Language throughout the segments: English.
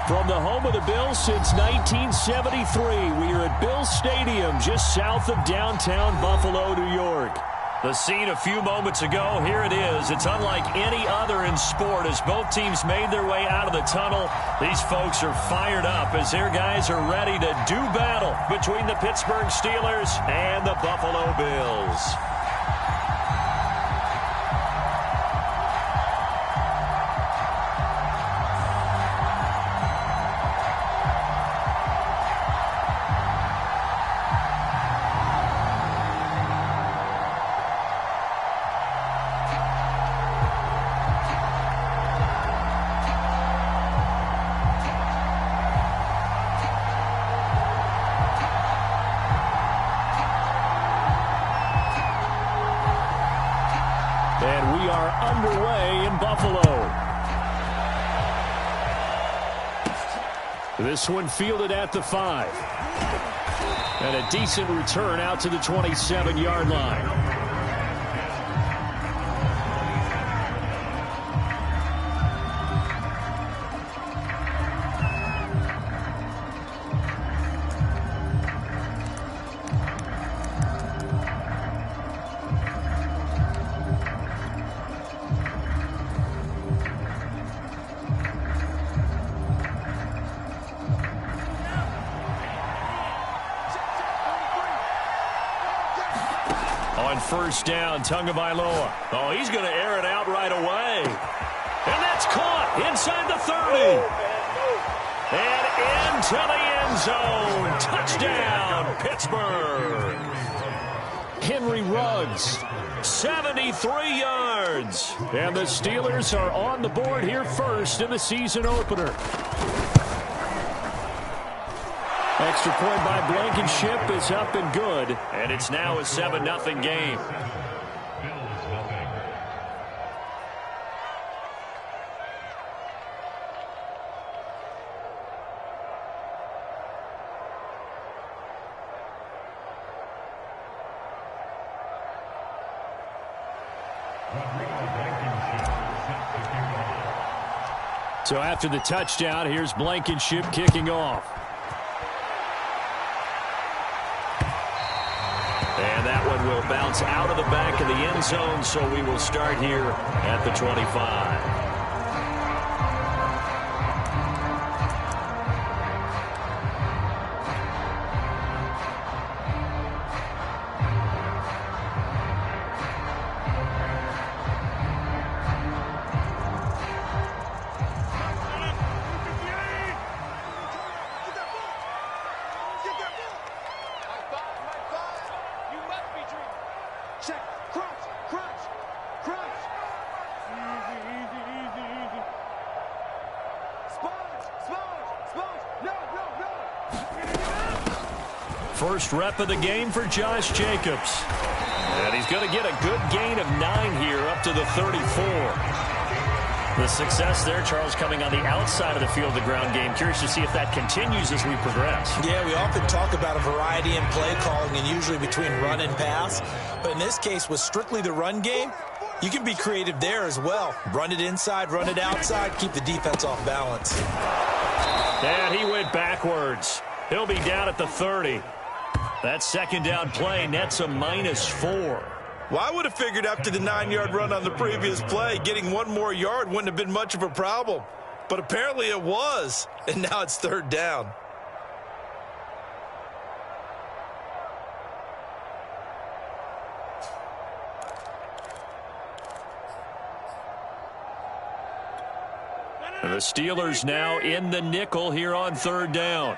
From the home of the Bills since 1973, we are at Bills Stadium just south of downtown Buffalo, New York. The scene a few moments ago, here it is. It's unlike any other in sport as both teams made their way out of the tunnel. These folks are fired up as their guys are ready to do battle between the Pittsburgh Steelers and the Buffalo Bills. And we are underway in Buffalo. This one fielded at the 5. And a decent return out to the 27-yard line. On first down, Tagovailoa. Oh, he's going to air it out right away. And that's caught inside the 30. And into the end zone. Touchdown, Pittsburgh. Henry Ruggs, 73 yards. And the Steelers are on the board here first in the season opener. Extra point by Blankenship is up and good. And it's now a 7-0 game. So after the touchdown, here's Blankenship kicking off. And that one will bounce out of the back of the end zone, so we will start here at the 25. First rep of the game for Josh Jacobs. And he's going to get a good gain of 9 here up to the 34. The success there, Charles, coming on the outside of the field, the ground game. Curious to see if that continues as we progress. Yeah, we often talk about a variety in play calling and usually between run and pass. But in this case, with strictly the run game, you can be creative there as well. Run it inside, run it outside, keep the defense off balance. And he went backwards. He'll be down at the 30. That second down play nets a -4. Well, I would have figured after the 9-yard run on the previous play, getting one more yard wouldn't have been much of a problem. But apparently it was, and now it's third down. The Steelers now in the nickel here on third down.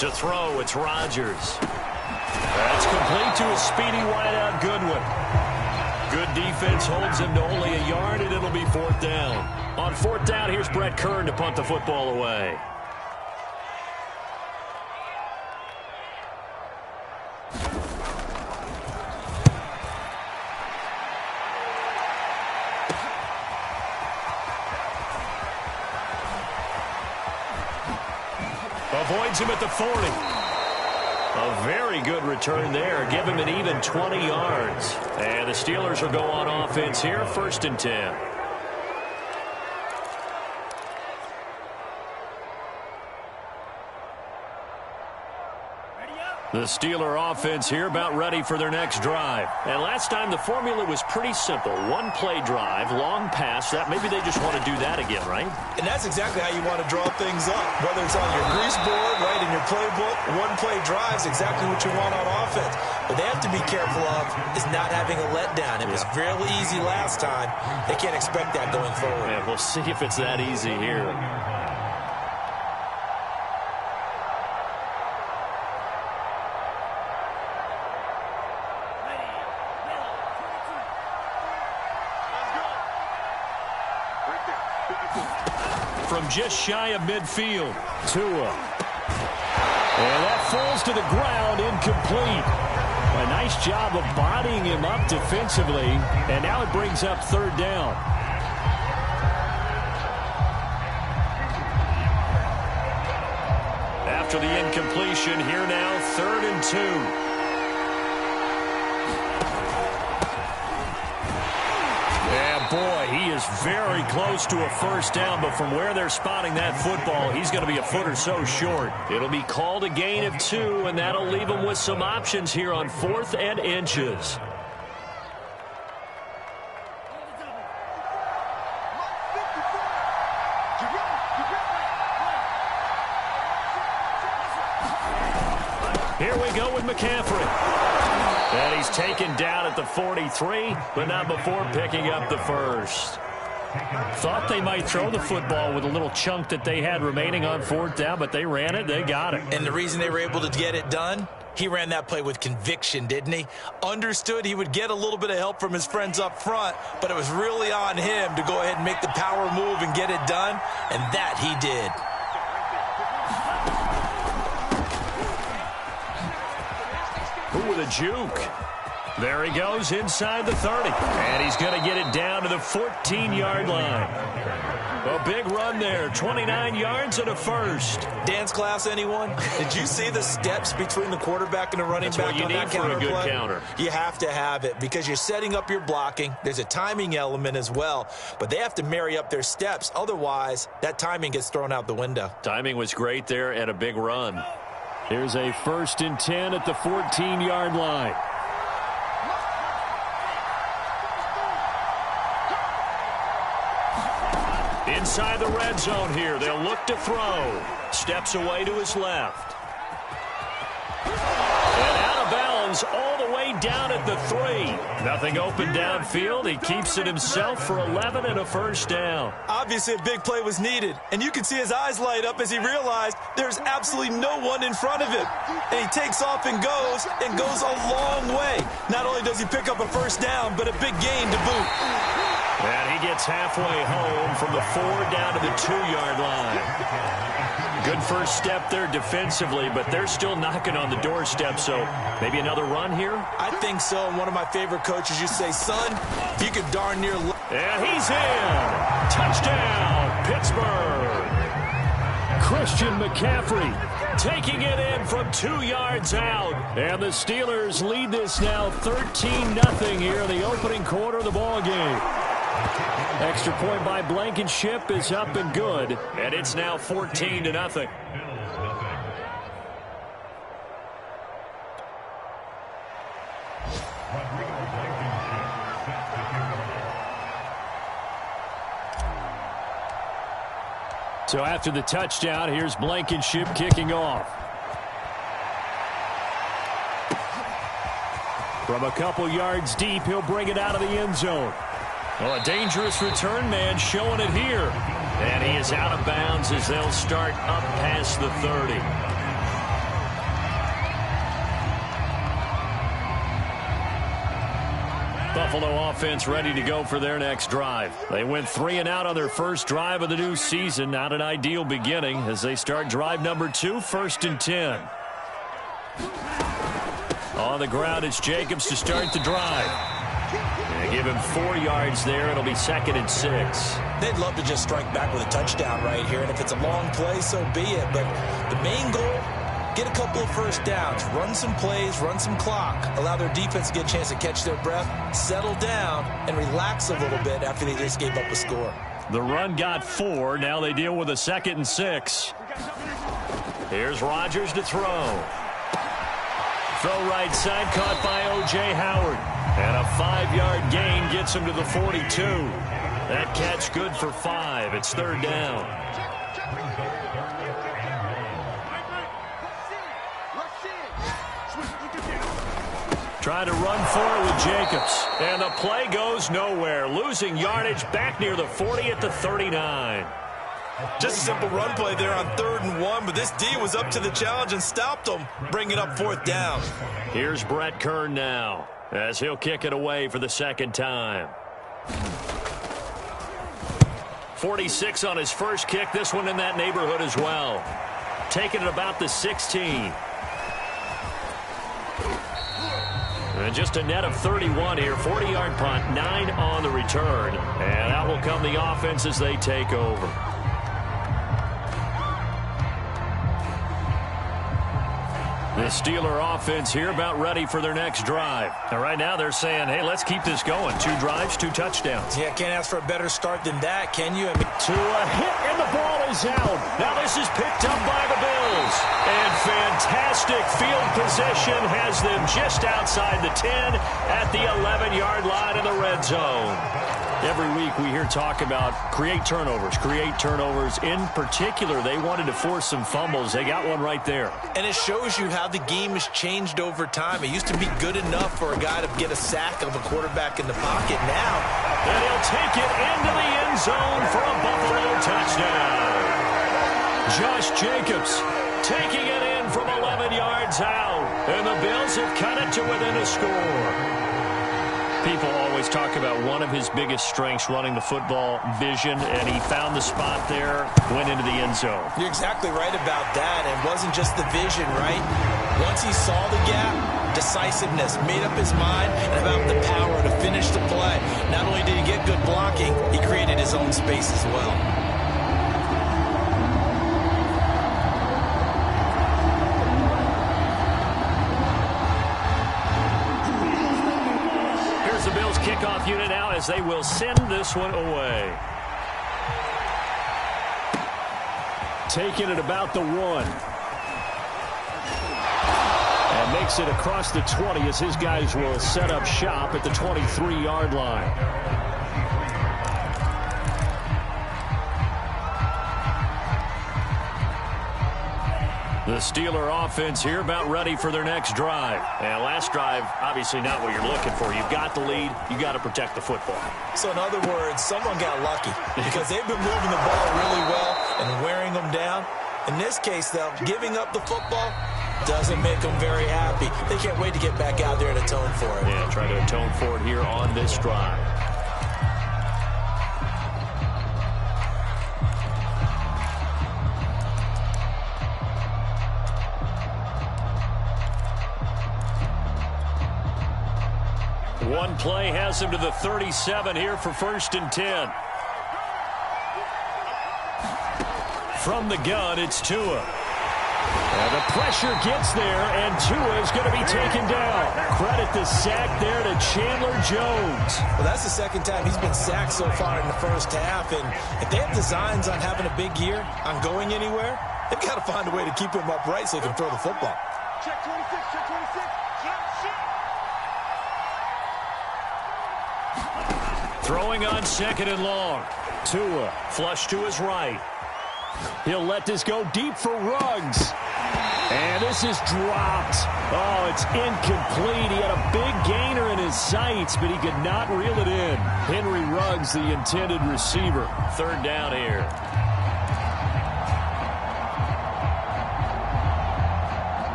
To throw, it's Rodgers. That's complete to a speedy wideout Goodwin. Good defense holds him to only a yard, and it'll be fourth down. On fourth down, here's Brett Kern to punt the football away. Avoids him at the 40. A very good return there. Give him an even 20 yards. And the Steelers will go on offense here, 1st and 10. The Steeler offense here about ready for their next drive. And last time the formula was pretty simple. One play drive, long pass. That maybe they just want to do that again, right? And that's exactly how you want to draw things up. Whether it's on your grease board, right, in your playbook, one play drive is exactly what you want on offense. But they have to be careful of is not having a letdown. It was fairly easy last time. They can't expect that going forward. Yeah, we'll see if it's that easy here. From just shy of midfield, Tua. And that falls to the ground, incomplete. A nice job of bodying him up defensively, and now it brings up third down. After the incompletion, here now, 3rd and 2. Boy, he is very close to a first down, but from where they're spotting that football, he's going to be a foot or so short. It'll be called a gain of 2, and that'll leave him with some options here on 4th and inches. Here we go with McCaffrey. And he's taken down at the 43, but not before picking up the first. Thought they might throw the football with a little chunk that they had remaining on 4th down, but they ran it, they got it. And the reason they were able to get it done, he ran that play with conviction, didn't he? Understood he would get a little bit of help from his friends up front, but it was really on him to go ahead and make the power move and get it done, and that he did. With a juke. There he goes inside the 30. And he's going to get it down to the 14-yard line. A big run there. 29 yards and a first. Dance class, anyone? Did you see the steps between the quarterback and the running back on that counter play? That's what you need for a good counter. You have to have it because you're setting up your blocking. There's a timing element as well. But they have to marry up their steps. Otherwise, that timing gets thrown out the window. Timing was great there and a big run. Here's a 1st and 10 at the 14-yard line. Inside the red zone here. They'll look to throw. Steps away to his left. And out of bounds all the way down at the 3. Nothing open downfield. He keeps it himself for 11 and a first down. Obviously, a big play was needed, and you can see his eyes light up as he realized there's absolutely no one in front of him. And he takes off and goes a long way. Not only does he pick up a first down, but a big gain to boot. And he gets halfway home from the 4 down to the 2-yard line. Good first step there defensively, but they're still knocking on the doorstep, so maybe another run here? I think so, and one of my favorite coaches used to say, son, if you could darn near... And he's in! Touchdown, Pittsburgh! Christian McCaffrey taking it in from 2 yards out. And the Steelers lead this now 13-0 here in the opening quarter of the ballgame. Extra point by Blankenship is up and good, and it's now 14-0. So after the touchdown, here's Blankenship kicking off. From a couple yards deep, he'll bring it out of the end zone. Well, a dangerous return man showing it here. And he is out of bounds as they'll start up past the 30. Buffalo offense ready to go for their next drive. They went 3 and out on their first drive of the new season. Not an ideal beginning as they start drive number 2, 1st and 10. On the ground, it's Jacobs to start the drive. And give him 4 yards there. It'll be 2nd and 6. They'd love to just strike back with a touchdown right here. And if it's a long play, so be it. But the main goal, get a couple of first downs, run some plays, run some clock, allow their defense to get a chance to catch their breath, settle down, and relax a little bit after they just gave up a score. The run got 4. Now they deal with a 2nd and 6. Here's Rodgers to throw. Throw right side, caught by O.J. Howard. And a 5-yard gain gets him to the 42. That catch good for 5. It's third down. Trying to run for it with Jacobs. And the play goes nowhere. Losing yardage back near the 40 at the 39. Just a simple run play there on 3rd and 1, but this D was up to the challenge and stopped him, bringing up 4th down. Here's Brett Kern now, as he'll kick it away for the second time. 46 on his first kick. This one in that neighborhood as well. Taking it about the 16. And just a net of 31 here. 40-yard punt, 9 on the return. And out will come the offense as they take over. The Steeler offense here about ready for their next drive. And right now they're saying, hey, let's keep this going. 2 drives, 2 touchdowns. Yeah, can't ask for a better start than that, can you? I mean, to a hit, and the ball is out. Now this is picked up by the Bills. And fantastic field position has them just outside the 10 at the 11-yard line in the red zone. Every week we hear talk about create turnovers. In particular, they wanted to force some fumbles. They got one right there. And it shows you how the game has changed over time. It used to be good enough for a guy to get a sack of a quarterback in the pocket. Now, and he'll take it into the end zone for a Buffalo touchdown. Josh Jacobs taking it in from 11 yards out. And the Bills have cut it to within a score. People always talk about one of his biggest strengths, running the football, vision, and he found the spot there, went into the end zone. You're exactly right about that. It wasn't just the vision, right? Once he saw the gap, decisiveness, made up his mind, and about the power to finish the play. Not only did he get good blocking, he created his own space as well. The Bills kickoff unit now as they will send this one away. Taking it about the 1. And makes it across the 20 as his guys will set up shop at the 23-yard line. The Steeler offense here about ready for their next drive. And last drive, obviously not what you're looking for. You've got the lead. You've got to protect the football. So in other words, someone got lucky because they've been moving the ball really well and wearing them down. In this case, though, giving up the football doesn't make them very happy. They can't wait to get back out there and atone for it. Yeah, try to atone for it here on this drive. One play has him to the 37 here for 1st and 10. From the gun, it's Tua. And the pressure gets there, and Tua is going to be taken down. Credit the sack there to Chandler Jones. Well, that's the second time he's been sacked so far in the first half, and if they have designs on having a big year, on going anywhere, they've got to find a way to keep him upright so he can throw the football. Check 26, check 26, check. Throwing on 2nd and long. Tua flush to his right. He'll let this go deep for Ruggs. And this is dropped. Oh, it's incomplete. He had a big gainer in his sights, but he could not reel it in. Henry Ruggs, the intended receiver. 3rd down here.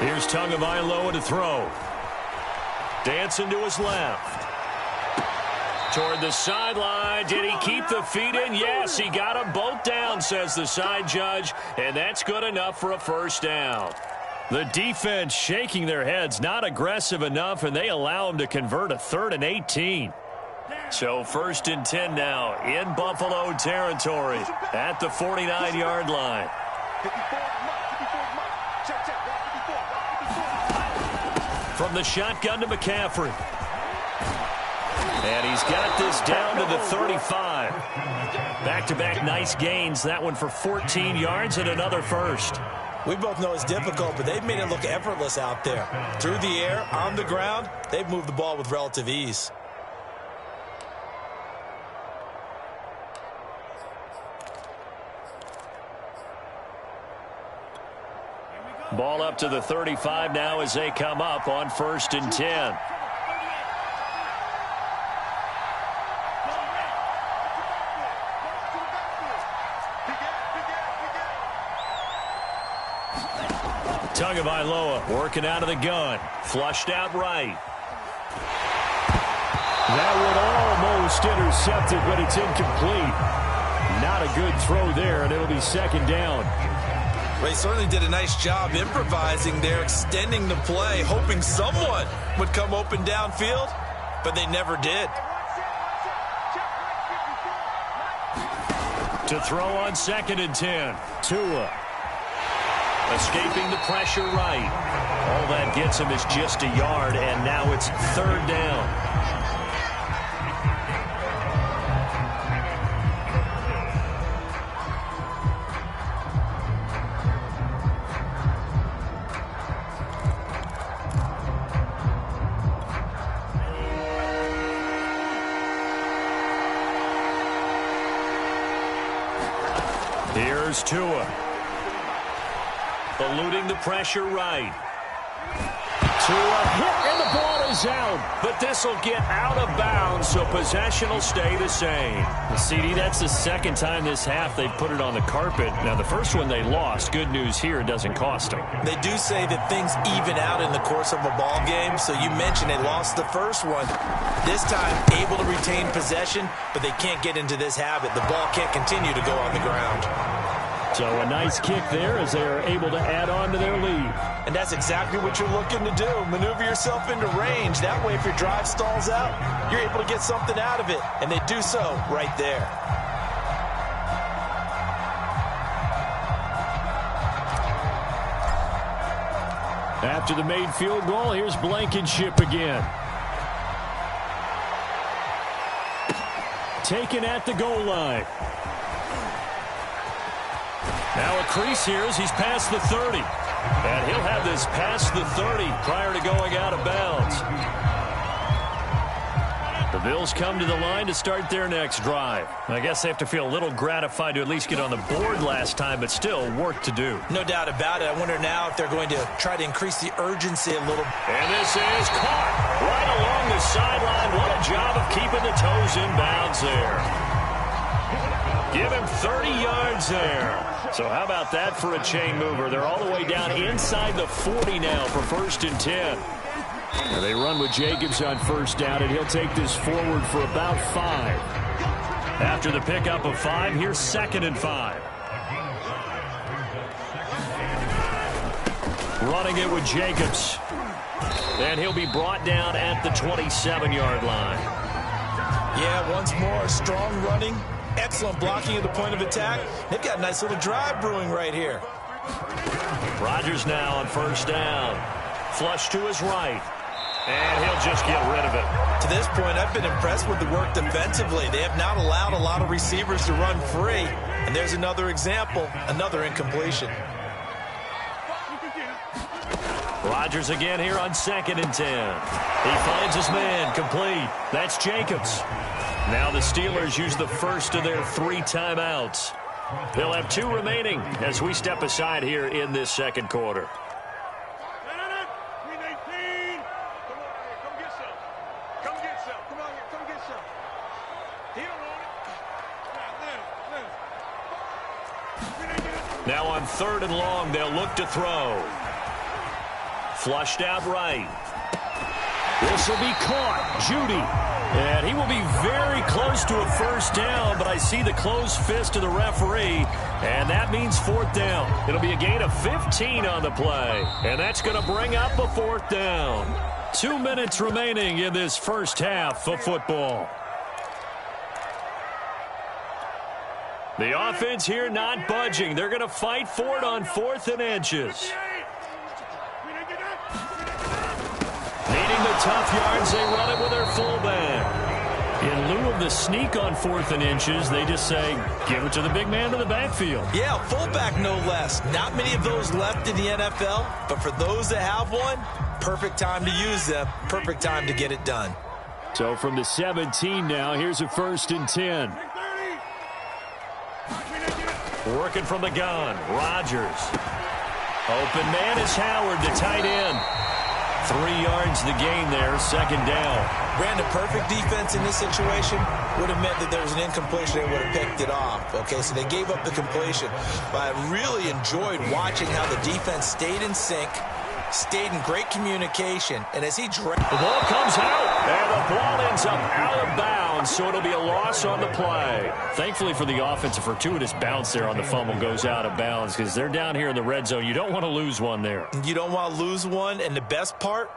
Here's Tagovailoa to throw. Dancing to his left. Toward the sideline. Did he keep the feet in? Yes, he got them both down, says the side judge. And that's good enough for a 1st down. The defense shaking their heads, not aggressive enough, and they allow him to convert a 3rd and 18. So 1st and 10 now in Buffalo territory at the 49-yard line. Check, check. 154. From the shotgun to McCaffrey. And he's got this down to the 35. Back-to-back nice gains. That one for 14 yards and another first. We both know it's difficult, but they've made it look effortless out there. Through the air, on the ground, they've moved the ball with relative ease. Ball up to the 35 now as they come up on 1st and 10. Tagovailoa working out of the gun. Flushed out right. That one almost intercepted, but it's incomplete. Not a good throw there, and it'll be 2nd down. They certainly did a nice job improvising there, extending the play, hoping someone would come open downfield, but they never did. To throw on 2nd and 10. Tua. Escaping the pressure right. All that gets him is just a yard, and now it's 3rd down. Here's Tua. Eluding the pressure right. Tua hit, and the ball is out. But this will get out of bounds, so possession will stay the same. CD, that's the 2nd time this half they've put it on the carpet. Now, the first one they lost. Good news here, it doesn't cost them. They do say that things even out in the course of a ball game, so you mentioned they lost the first one. This time, able to retain possession, but they can't get into this habit. The ball can't continue to go on the ground. So a nice kick there as they are able to add on to their lead. And that's exactly what you're looking to do. Maneuver yourself into range. That way, if your drive stalls out, you're able to get something out of it. And they do so right there. After the made field goal, here's Blankenship again. Taken at the goal line. Now a crease here as he's past the 30. And he'll have this past the 30 prior to going out of bounds. The Bills come to the line to start their next drive. I guess they have to feel a little gratified to at least get on the board last time, but still work to do. No doubt about it. I wonder now if they're going to try to increase the urgency a little. And this is caught right along the sideline. What a job of keeping the toes in bounds there. Give him 30 yards there. So how about that for a chain mover? They're all the way down inside the 40 now for 1st and 10. And they run with Jacobs on 1st down, and he'll take this forward for about 5. After the pickup of 5, here's 2nd and 5. Running it with Jacobs. And he'll be brought down at the 27-yard line. Yeah, once more, strong running. Excellent blocking at the point of attack. They've got a nice little drive brewing right here. Rodgers now on 1st down. Flush to his right. And he'll just get rid of it. To this point, I've been impressed with the work defensively. They have not allowed a lot of receivers to run free. And there's another example, another incompletion. Rodgers again here on 2nd and 10. He finds his man, complete. That's Jacobs. Now the Steelers use the first of their 3 timeouts. They'll have 2 remaining as we step aside here in this 2nd quarter. Now on 3rd and long, they'll look to throw. Flushed out right. This will be caught. Judy. And he will be very close to a 1st down, but I see the closed fist of the referee, and that means 4th down. It'll be a gain of 15 on the play, and that's going to bring up a 4th down. 2 minutes remaining in this first half of football. The offense here not budging. They're going to fight for it on 4th and inches. Needing the tough yards, they run it with their fullback. In lieu of the sneak on 4th and inches, they just say, give it to the big man in the backfield. Yeah, fullback no less. Not many of those left in the NFL, but for those that have one, perfect time to use them, perfect time to get it done. So from the 17 now, here's a 1st and 10. Working from the gun, Rodgers. Open man is Howard, the tight end. 3 yards the gain there, 2nd down. Ran the perfect defense in this situation. Would have meant that there was an incompletion. They would have picked it off. Okay, so they gave up the completion. But I really enjoyed watching how the defense stayed in sync, stayed in great communication, and as he the ball comes out, and the ball ends up out of bounds, so it'll be a loss on the play. Thankfully for the offense, a fortuitous bounce there on the fumble goes out of bounds because they're down here in the red zone. You don't want to lose one there. You don't want to lose one, and the best part,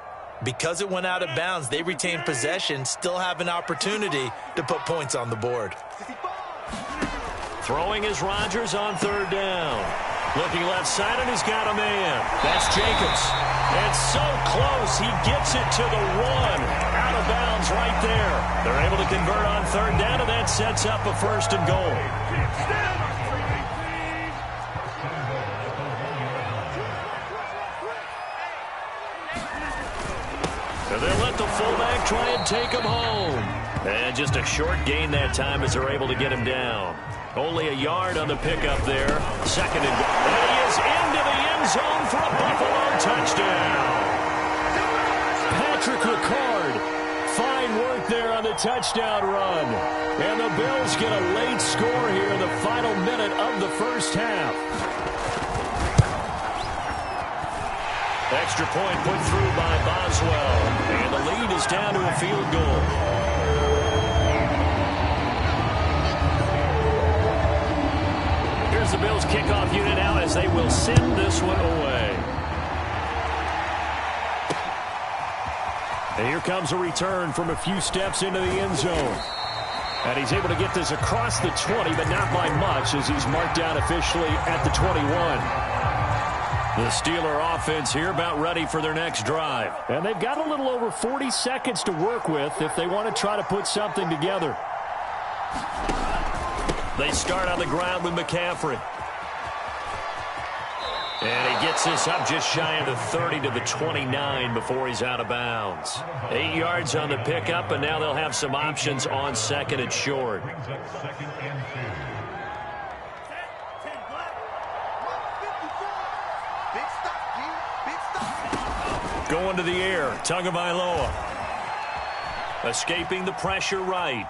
because it went out of bounds, they retain possession, still have an opportunity to put points on the board. Throwing is Rodgers on 3rd down. Looking left side, and he's got a man. That's Jacobs. And so close, he gets it to the 1. Out of bounds right there. They're able to convert on 3rd down, and that sets up a 1st and goal. And they'll let the fullback try and take him home. And just a short gain that time as they're able to get him down. Only a yard on the pickup there. 2nd and goal. And he is into the end zone for a Buffalo touchdown. Patrick Ricard. Fine work there on the touchdown run. And the Bills get a late score here in the final minute of the 1st half. Extra point put through by Boswell. And the lead is down to a field goal. Here's the Bills kickoff unit now as they will send this one away. And here comes a return from a few steps into the end zone. And he's able to get this across the 20, but not by much as he's marked down officially at the 21. The Steeler offense here about ready for their next drive. And they've got a little over 40 seconds to work with if they want to try to put something together. They start on the ground with McCaffrey. And he gets this up just shy of the 30 to the 29 before he's out of bounds. 8 yards on the pickup, and now they'll have some options on 2nd and short. Going to the air, Tagovailoa. Escaping the pressure right.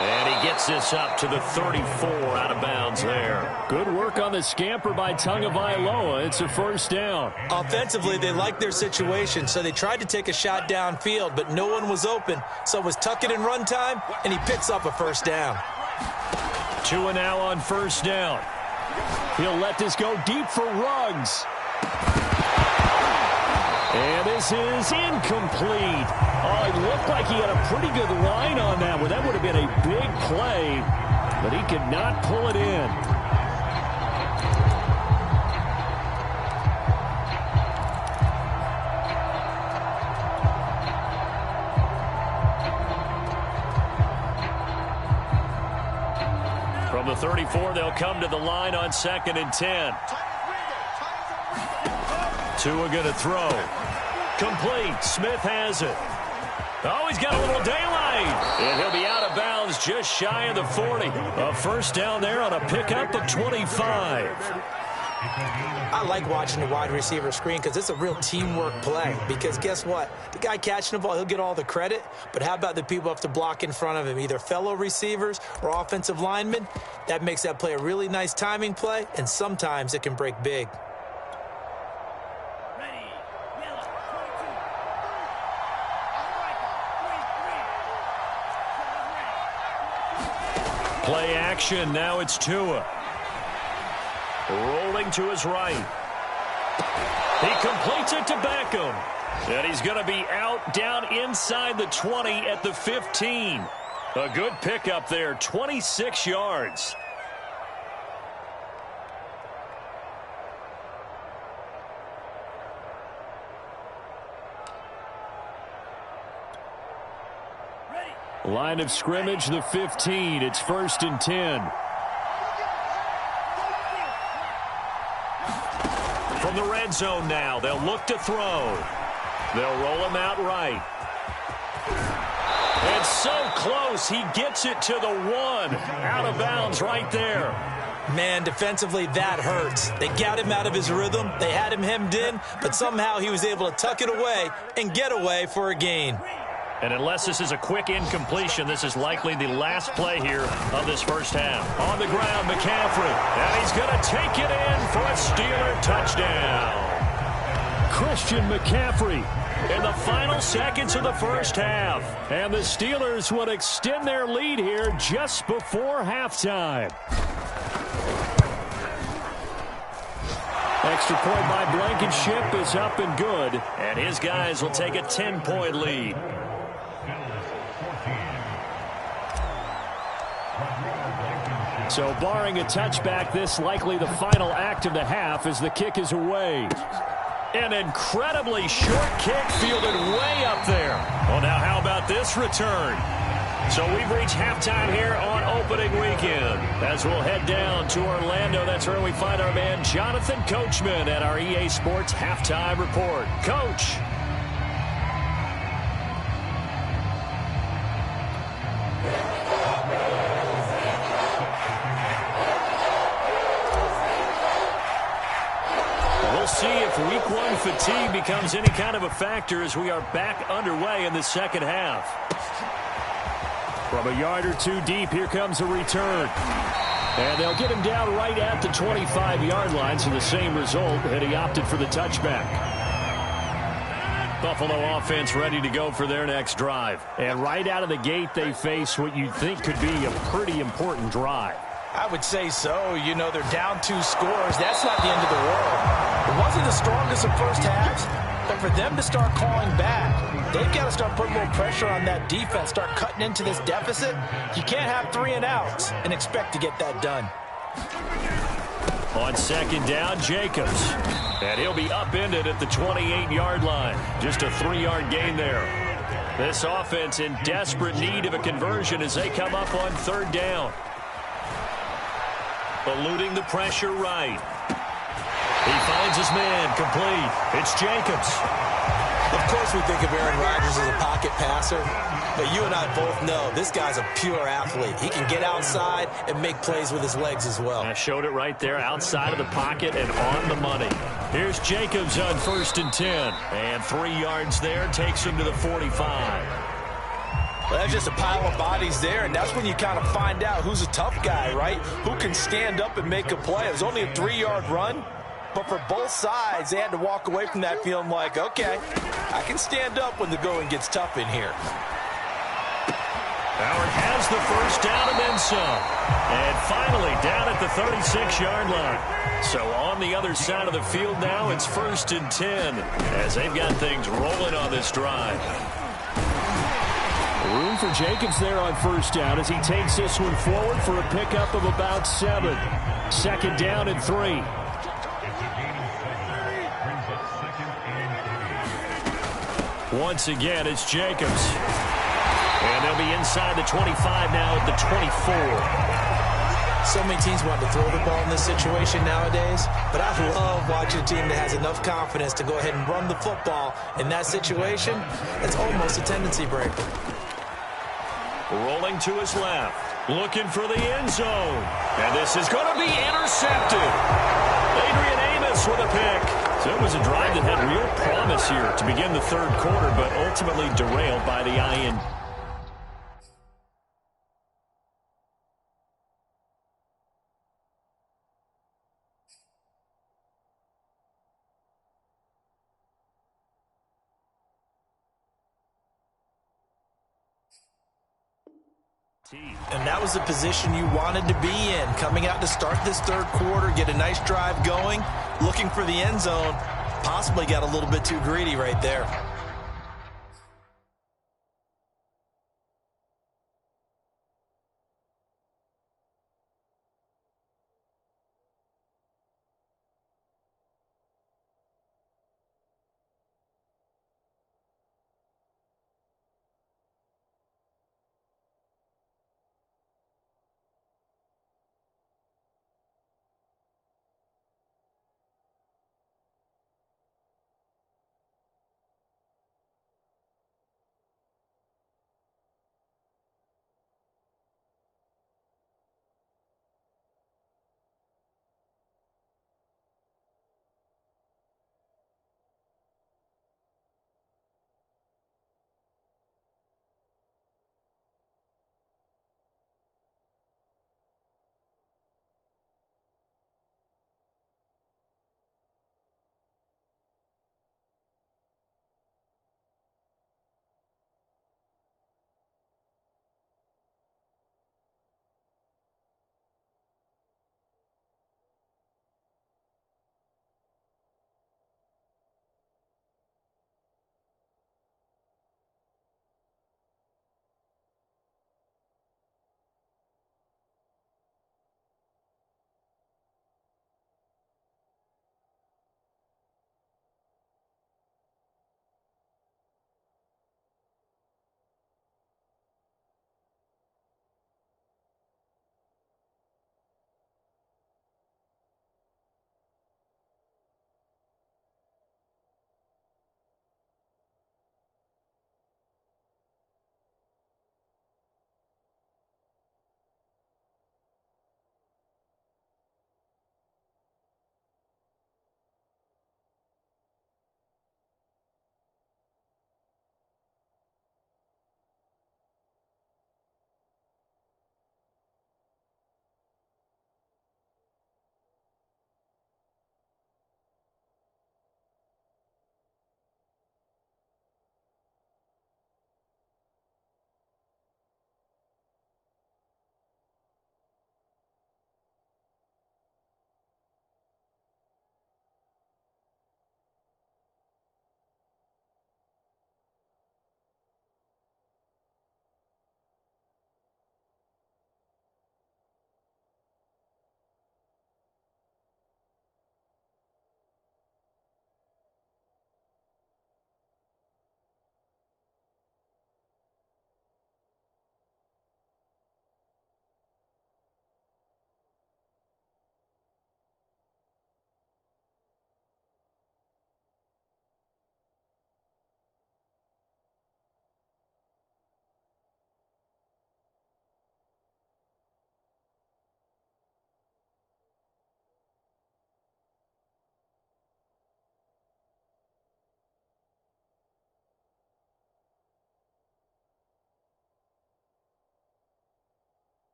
And he gets this up to the 34 out of bounds there. Good work on the scamper by Tagovailoa. It's a 1st down. Offensively, they liked their situation, so they tried to take a shot downfield, but no one was open. So it was tuck it and run time, and he picks up a 1st down. 2 and now on 1st down. He'll let this go deep for Ruggs. And this is incomplete. Oh, it looked like he had a pretty good line on that one. That would have been a big play, but he could not pull it in. From the 34, they'll come to the line on 2nd and 10. Tua going to throw. Complete. Smith has it. Oh, he's got a little daylight. And he'll be out of bounds just shy of the 40. A 1st down there on a pickup of 25. I like watching the wide receiver screen because it's a real teamwork play. Because guess what? The guy catching the ball, he'll get all the credit. But how about the people who have to block in front of him, either fellow receivers or offensive linemen? That makes that play a really nice timing play, and sometimes it can break big. Play action. Now it's Tua. Rolling to his right. He completes it to Beckham. And he's going to be out down inside the 20 at the 15. A good pickup there, 26 yards. Line of scrimmage, the 15. It's 1st and 10. From the red zone now, they'll look to throw. They'll roll him out right. And so close, he gets it to the 1. Out of bounds right there. Man, defensively, that hurts. They got him out of his rhythm. They had him hemmed in, but somehow he was able to tuck it away and get away for a gain. And unless this is a quick incompletion, this is likely the last play here of this first half. On the ground, McCaffrey. And he's going to take it in for a Steeler touchdown. Christian McCaffrey in the final seconds of the first half. And the Steelers would extend their lead here just before halftime. Extra point by Blankenship is up and good. And his guys will take a 10-point lead. So barring a touchback, this likely the final act of the half as the kick is away. An incredibly short kick fielded way up there. Well, now how about this return? So we've reached halftime here on opening weekend. As we'll head down to Orlando, that's where we find our man Jonathan Coachman at our EA Sports Halftime Report. Coach. We'll see if week 1 fatigue becomes any kind of a factor as we are back underway in the second half. From a yard or two deep, here comes a return. And they'll get him down right at the 25-yard line, so the same result, and he opted for the touchback. Buffalo offense ready to go for their next drive. And right out of the gate, they face what you'd think could be a pretty important drive. I would say so. You know, they're down 2 scores. That's not the end of the world. It wasn't the strongest of first halves, but for them to start calling back, they've got to start putting a little pressure on that defense, start cutting into this deficit. You can't have 3 and outs and expect to get that done. On second down, Jacobs. And he'll be upended at the 28-yard line. Just a 3-yard gain there. This offense in desperate need of a conversion as they come up on third down. Eluding the pressure right. He finds his man complete. It's Jacobs. Of course we think of Aaron Rodgers as a pocket passer, but you and I both know this guy's a pure athlete. He can get outside and make plays with his legs as well. I showed it right there outside of the pocket and on the money. Here's Jacobs on 1st and 10. And 3 yards there takes him to the 45. Well, that's just a pile of bodies there, and that's when you kind of find out who's a tough guy, right? Who can stand up and make a play. It was only a 3-yard run, but for both sides, they had to walk away from that feeling like, okay, I can stand up when the going gets tough in here. Howard has the first down and then some. And finally down at the 36-yard line. So on the other side of the field now, it's 1st and 10 as they've got things rolling on this drive. Room for Jacobs there on first down as he takes this one forward for a pickup of about 7. Second down and 3. Once again, it's Jacobs. And they'll be inside the 25 now at the 24. So many teams want to throw the ball in this situation nowadays, but I love watching a team that has enough confidence to go ahead and run the football in that situation. It's almost a tendency breaker. Rolling to his left, looking for the end zone. And this is going to be intercepted. Adrian Amos with a pick. So it was a drive that had real promise here to begin the third quarter, but ultimately derailed by the INT. And that was the position you wanted to be in, coming out to start this third quarter, get a nice drive going, looking for the end zone, possibly got a little bit too greedy right there.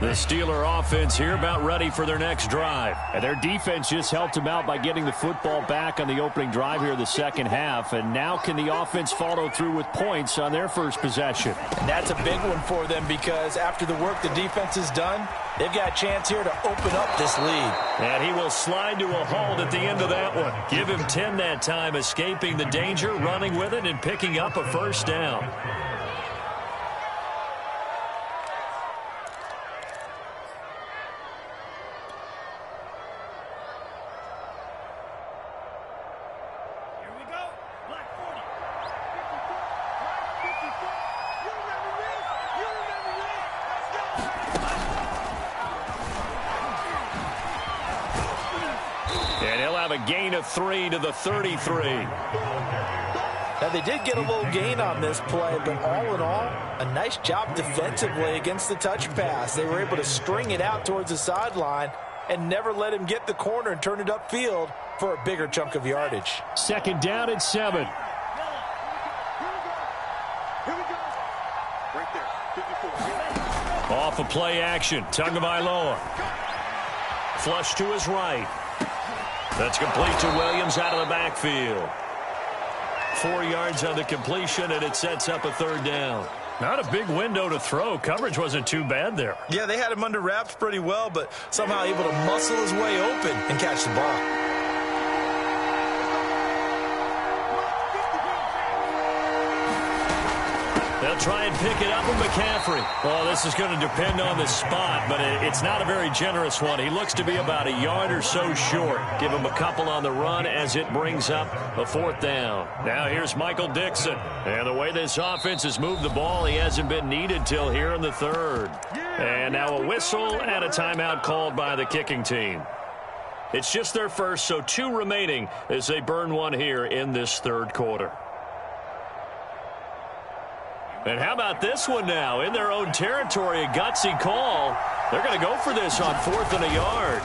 The Steeler offense here about ready for their next drive. And their defense just helped them out by getting the football back on the opening drive here in the second half. And now can the offense follow through with points on their first possession? And that's a big one for them because after the work the defense has done, they've got a chance here to open up this lead. And he will slide to a halt at the end of that one. Give him 10 that time, escaping the danger, running with it, and picking up a first down. A gain of 3 to the 33. Now, they did get a little gain on this play, but all in all, a nice job defensively against the touch pass. They were able to string it out towards the sideline and never let him get the corner and turn it upfield for a bigger chunk of yardage. Second down and 7. Here we go. Right there. 54. Off of play action. Tagovailoa. Flush to his right. That's complete to Williams out of the backfield. 4 yards on the completion, and it sets up a third down. Not a big window to throw. Coverage wasn't too bad there. Yeah, they had him under wraps pretty well, but somehow able to muscle his way open and catch the ball. They'll try and pick it up with McCaffrey. Well, this is going to depend on the spot, but it's not a very generous one. He looks to be about a yard or so short. Give him a couple on the run as it brings up a fourth down. Now here's Michael Dixon. And the way this offense has moved the ball, he hasn't been needed till here in the third. And now a whistle and a timeout called by the kicking team. It's just their first, so 2 remaining as they burn one here in this third quarter. And how about this one now? In their own territory, a gutsy call. They're going to go for this on 4th and a yard.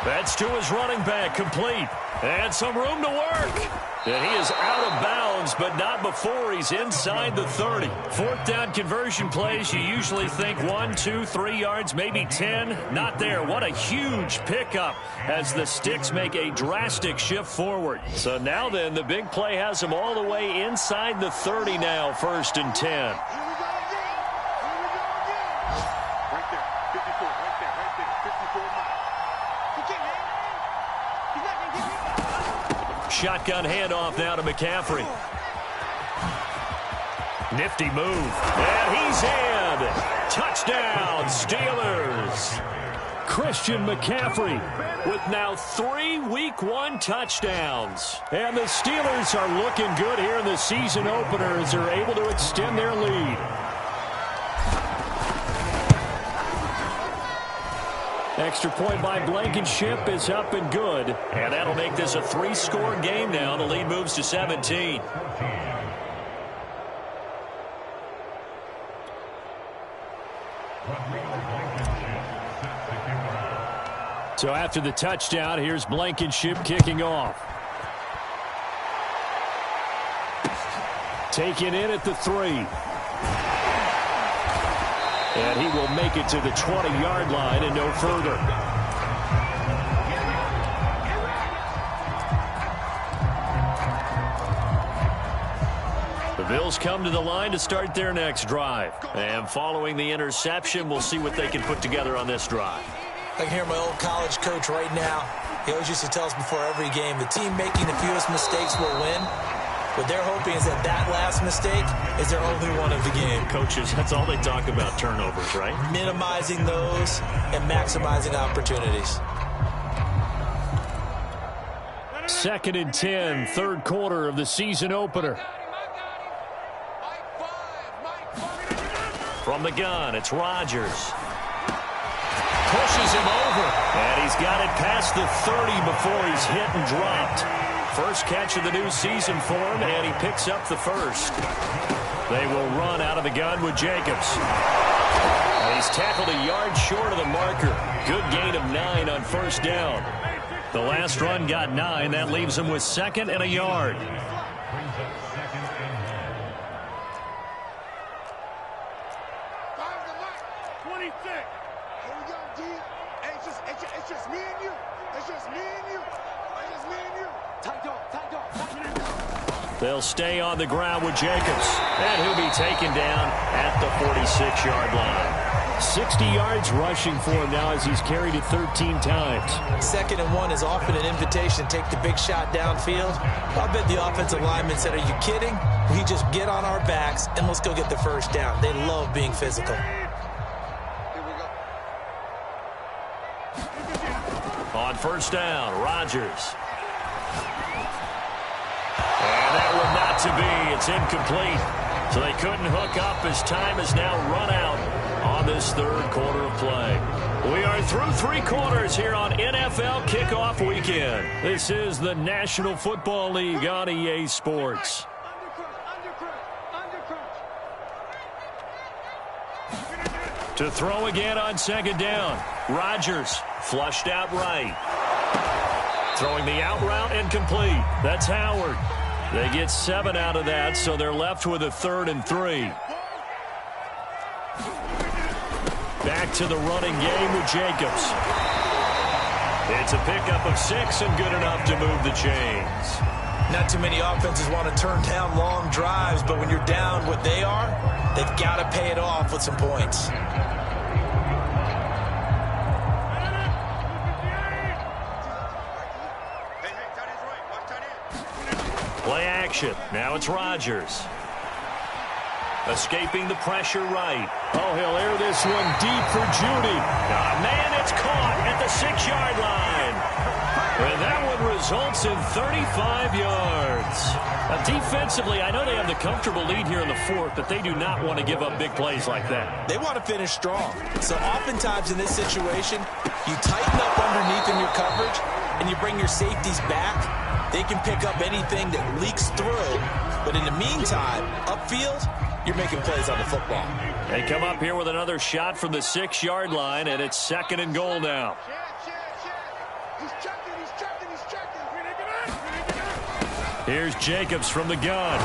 That's to his running back, complete. And some room to work. And he is out of bounds, but not before he's inside the 30. 4th down conversion plays, you usually think 1, 2, 3 yards, maybe 10. Not there. What a huge pickup as the sticks make a drastic shift forward. So now then, the big play has him all the way inside the 30 now, 1st and 10. Right there. 54. Right there. 54 miles. He's not going to get me. Shotgun handoff now to McCaffrey. Nifty move. And he's in. Touchdown, Steelers. Christian McCaffrey with now 3 Week 1 touchdowns. And the Steelers are looking good here in the season opener as they're able to extend their lead. Extra point by Blankenship is up and good. And that'll make this a 3-score game now. The lead moves to 17. So after the touchdown, here's Blankenship kicking off. Taken in at the 3. And he will make it to the 20-yard line and no further. The Bills come to the line to start their next drive. And following the interception, we'll see what they can put together on this drive. I can hear my old college coach right now. He always used to tell us before every game, the team making the fewest mistakes will win. What they're hoping is that last mistake is their only one of the game. Coaches, that's all they talk about, turnovers, right? Minimizing those and maximizing opportunities. 2nd and 10, third quarter of the season opener. From the gun, it's Rodgers. Pushes him over. And he's got it past the 30 before he's hit and dropped. First catch of the new season for him, and he picks up the first. They will run out of the gun with Jacobs. And he's tackled a yard short of the marker. Good gain of 9 on first down. The last run got 9. That leaves him with 2nd and a yard. They'll stay on the ground with Jacobs. And he'll be taken down at the 46-yard line. 60 yards rushing for him now as he's carried it 13 times. 2nd and 1 is often an invitation to take the big shot downfield. I bet the offensive lineman said, are you kidding? We just get on our backs and let's go get the first down. They love being physical. On 1st down, Rodgers. And that one not to be. It's incomplete. So they couldn't hook up as time has now run out on this 3rd quarter of play. We are through 3 quarters here on NFL Kickoff Weekend. This is the National Football League on EA Sports. To throw again on 2nd down. Rodgers flushed out right. Throwing the out route incomplete. That's Howard. They get 7 out of that, so they're left with a 3rd and 3. Back to the running game with Jacobs. It's a pickup of 6 and good enough to move the chains. Not too many offenses want to turn down long drives, but when you're down what they are, they've got to pay it off with some points. Play action. Now it's Rodgers. Escaping the pressure right. Oh, he'll air this one deep for Judy. Man, it's caught at the 6-yard line. And that one results in 35 yards. Now, defensively, I know they have the comfortable lead here in the 4th, but they do not want to give up big plays like that. They want to finish strong. So oftentimes in this situation, you tighten up underneath in your coverage, and you bring your safeties back. They can pick up anything that leaks through. But in the meantime, upfield, you're making plays on the football. They come up here with another shot from the 6-yard line, and it's 2nd and goal now. Here's Jacobs from the gun.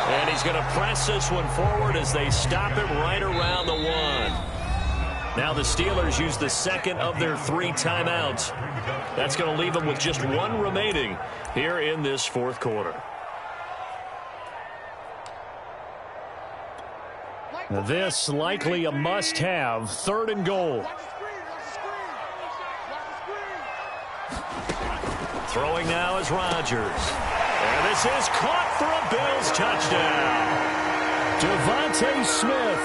And he's going to press this one forward as they stop him right around the 1. Now the Steelers use the 2nd of their 3 timeouts. That's going to leave them with just 1 remaining here in this 4th quarter. This likely a must-have. 3rd and goal. Throwing now is Rodgers. And this is caught for a Bills touchdown. Devontae Smith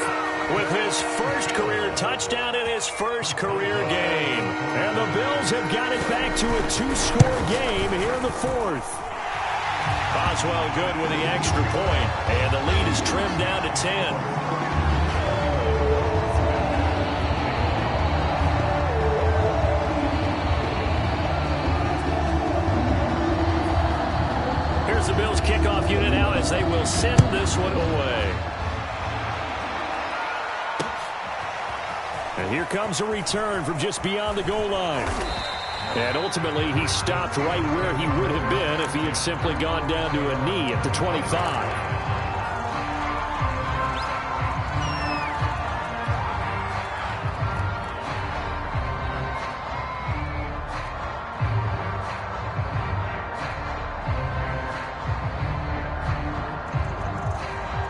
with his first career touchdown in his first career game. And the Bills have got it back to a 2-score game here in the 4th. Boswell good with the extra point, and the lead is trimmed down to 10. Here's the Bills kickoff unit now as they will send this one away. And here comes a return from just beyond the goal line. And ultimately, he stopped right where he would have been if he had simply gone down to a knee at the 25.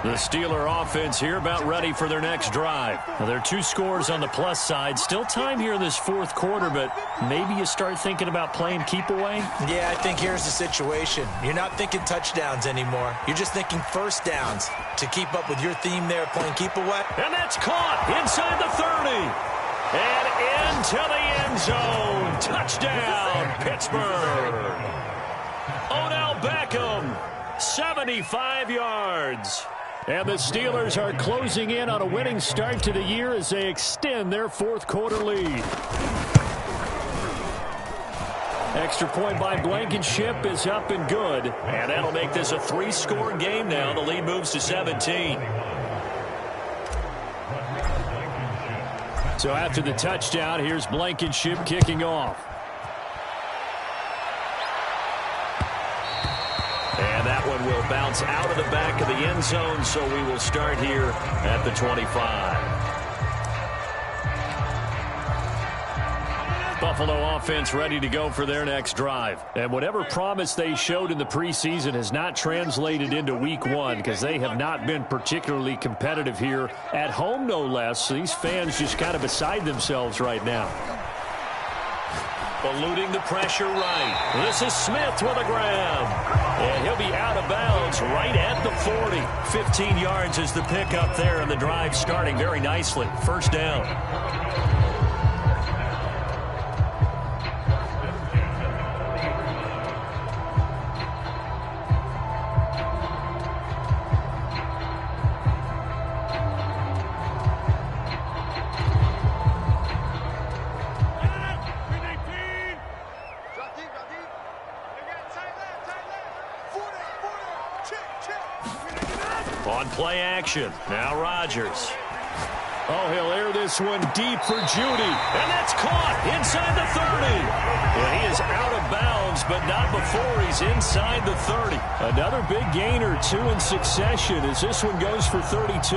The Steeler offense here about ready for their next drive. Now, there are 2 scores on the plus side. Still time here in this 4th quarter, but maybe you start thinking about playing keep away? Yeah, I think here's the situation. You're not thinking touchdowns anymore. You're just thinking first downs to keep up with your theme there, playing keep away. And that's caught inside the 30. And into the end zone. Touchdown, Pittsburgh. Odell Beckham, 75 yards. And the Steelers are closing in on a winning start to the year as they extend their 4th quarter lead. Extra point by Blankenship is up and good. And that'll make this a 3-score game now. The lead moves to 17. So after the touchdown, here's Blankenship kicking off. And that one will bounce out of the back of the end zone, so we will start here at the 25. Buffalo offense ready to go for their next drive. And whatever promise they showed in the preseason has not translated into week one because they have not been particularly competitive here at home, no less. These fans just kind of beside themselves right now. Eluding the pressure right. This is Smith with a grab. And he'll be out of bounds right at the 40. 15 yards is the pickup there, and the drive starting very nicely. First down. On play action. Now Rodgers. Oh, he'll air this one deep for Judy. And that's caught inside the 30. Well, he is out of bounds, but not before he's inside the 30. Another big gain or two in succession as this one goes for 32.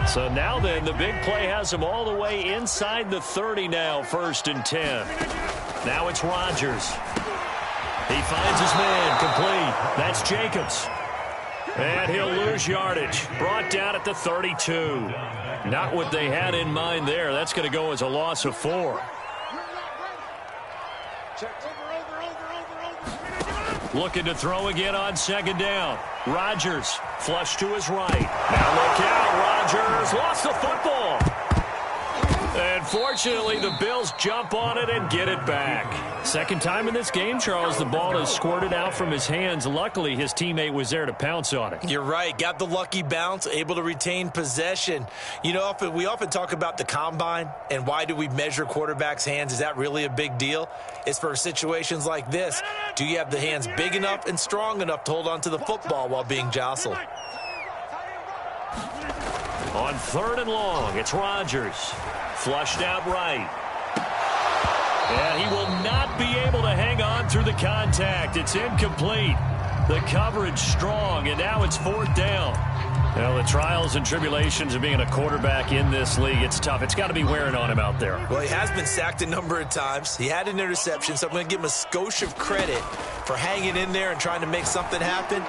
So now then, the big play has him all the way inside the 30 now, 1st and 10. Now it's Rodgers. He finds his man, complete. That's Jacobs. And he'll lose yardage. Brought down at the 32. Not what they had in mind there. That's going to go as a loss of 4. Looking to throw again on 2nd down. Rodgers, flush to his right. Now look out, Rodgers lost the football. And fortunately, the Bills jump on it and get it back. Second time in this game, Charles, the ball is squirted out from his hands. Luckily, his teammate was there to pounce on it. You're right. Got the lucky bounce, able to retain possession. You know, we often talk about the combine and why do we measure quarterbacks' hands. Is that really a big deal? It's for situations like this. Do you have the hands big enough and strong enough to hold on to the football while being jostled? On 3rd and long, it's Rodgers. Flushed out right. And he will not be able to hang on through the contact. It's incomplete. The coverage strong, and now it's 4th down. Well, the trials and tribulations of being a quarterback in this league, it's tough. It's got to be wearing on him out there. Well, he has been sacked a number of times. He had an interception, so I'm going to give him a skosh of credit for hanging in there and trying to make something happen,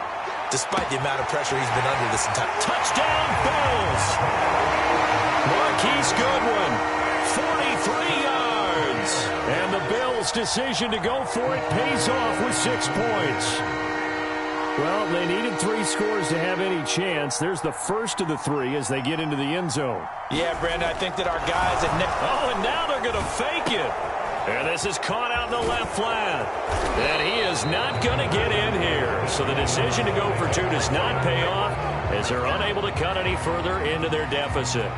despite the amount of pressure he's been under this entire. Touchdown, Bills! Marquise Goodwin, 43 yards. And the Bills' decision to go for it pays off with 6 points. Well, they needed 3 scores to have any chance. There's the first of the 3 as they get into the end zone. Yeah, Brandon, I think that our guys at Oh, and now they're going to fake it. And this is caught out in the left flat. And he is not going to get in here. So the decision to go for 2 does not pay off as they're unable to cut any further into their deficit.